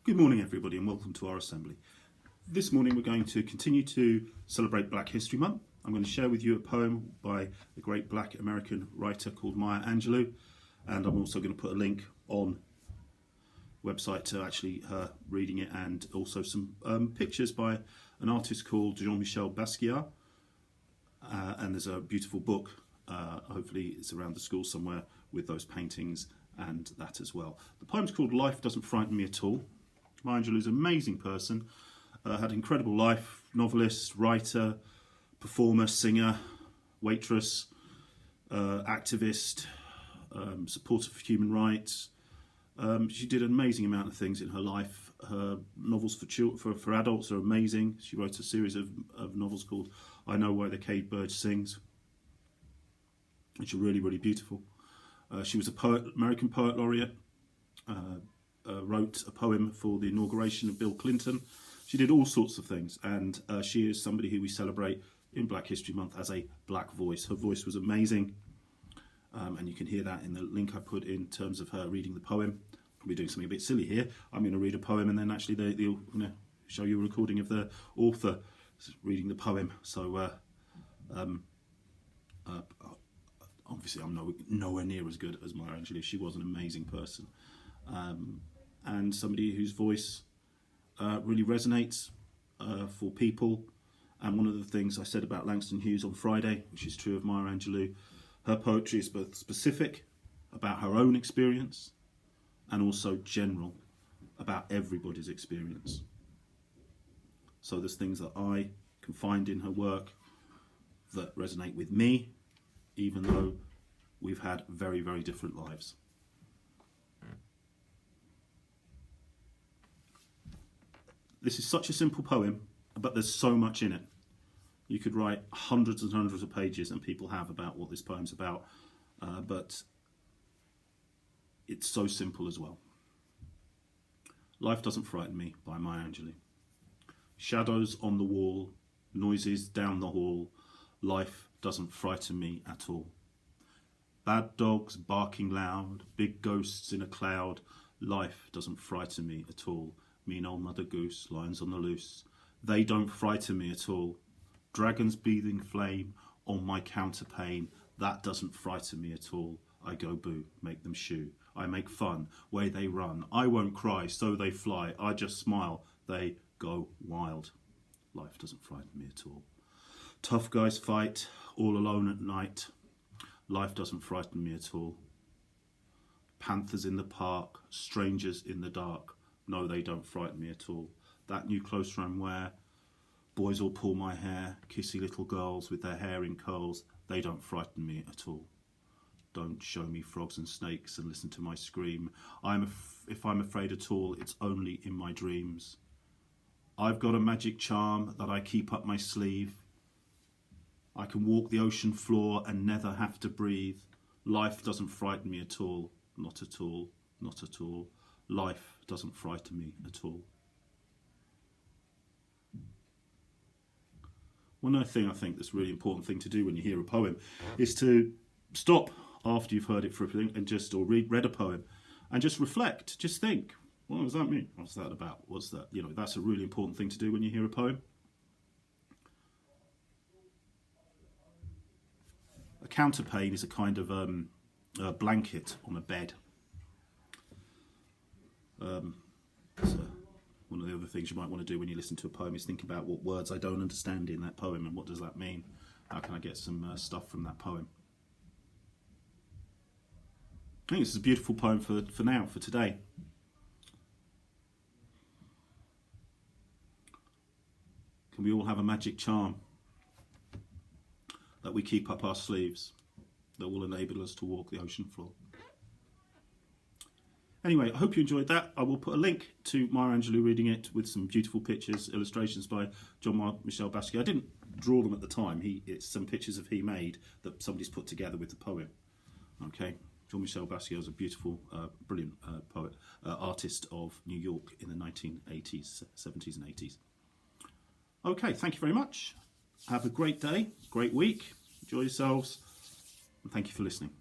Good morning everybody and welcome to our assembly. This morning we're going to continue to celebrate Black History Month. I'm going to share with you a poem by a great Black American writer called Maya Angelou, and I'm also going to put a link on the website to actually her reading it, and also some pictures by an artist called Jean-Michel Basquiat, and there's a beautiful book, hopefully it's around the school somewhere, with those paintings and that as well. The poem's called Life Doesn't Frighten Me at All. Maya Angelou is an amazing person, had an incredible life, novelist, writer, performer, singer, waitress, activist, supporter for human rights. She did an amazing amount of things in her life. Her novels for adults are amazing. She wrote a series of novels called I Know Why the Caged Bird Sings, which are really, really beautiful. She was a poet, American Poet Laureate, wrote a poem for the inauguration of Bill Clinton. She did all sorts of things, and she is somebody who we celebrate in Black History Month as a black voice. Her voice was amazing, and you can hear that in the link I put in terms of her reading the poem. I'll be doing something a bit silly here. I'm going to read a poem, and then actually they'll show you a recording of the author reading the poem. So obviously I'm nowhere near as good as Maya Angelou. She was an amazing person, and somebody whose voice really resonates for people. And one of the things I said about Langston Hughes on Friday, which is true of Maya Angelou, her poetry is both specific about her own experience and also general about everybody's experience. So there's things that I can find in her work that resonate with me, even though we've had very, very different lives. This is such a simple poem, but there's so much in it. You could write hundreds and hundreds of pages, and people have, about what this poem's about, but it's so simple as well. Life Doesn't Frighten Me by Maya Angelou. Shadows on the wall, noises down the hall, life doesn't frighten me at all. Bad dogs barking loud, big ghosts in a cloud, life doesn't frighten me at all. Mean old Mother Goose, lions on the loose, they don't frighten me at all. Dragons breathing flame on my counterpane, that doesn't frighten me at all. I go boo, make them shoo. I make fun, way they run. I won't cry, so they fly. I just smile, they go wild. Life doesn't frighten me at all. Tough guys fight, all alone at night. Life doesn't frighten me at all. Panthers in the park, strangers in the dark. No, they don't frighten me at all. That new clothes I wear, boys all pull my hair, kissy little girls with their hair in curls, they don't frighten me at all. Don't show me frogs and snakes and listen to my scream. If I'm afraid at all, it's only in my dreams. I've got a magic charm that I keep up my sleeve. I can walk the ocean floor and never have to breathe. Life doesn't frighten me at all, not at all, not at all. Life doesn't frighten me at all. One other thing I think that's a really important thing to do when you hear a poem is to stop after you've heard it for a thing and read a poem and just reflect, just think, what does that mean? What's that about? What's that? That's a really important thing to do when you hear a poem. A counterpane is a kind of a blanket on a bed. So one of the other things you might want to do when you listen to a poem is think about what words I don't understand in that poem and what does that mean. How can I get some stuff from that poem? I think this is a beautiful poem for today. Can we all have a magic charm that we keep up our sleeves that will enable us to walk the ocean floor? Anyway, I hope you enjoyed that. I will put a link to Maya Angelou reading it with some beautiful pictures, illustrations by Jean-Michel Basquiat. I didn't draw them at the time. It's some pictures he made that somebody's put together with the poem. Okay, Jean-Michel Basquiat was a beautiful, brilliant poet, artist of New York in the 1980s, 70s and 80s. Okay, thank you very much. Have a great day, great week. Enjoy yourselves, and thank you for listening.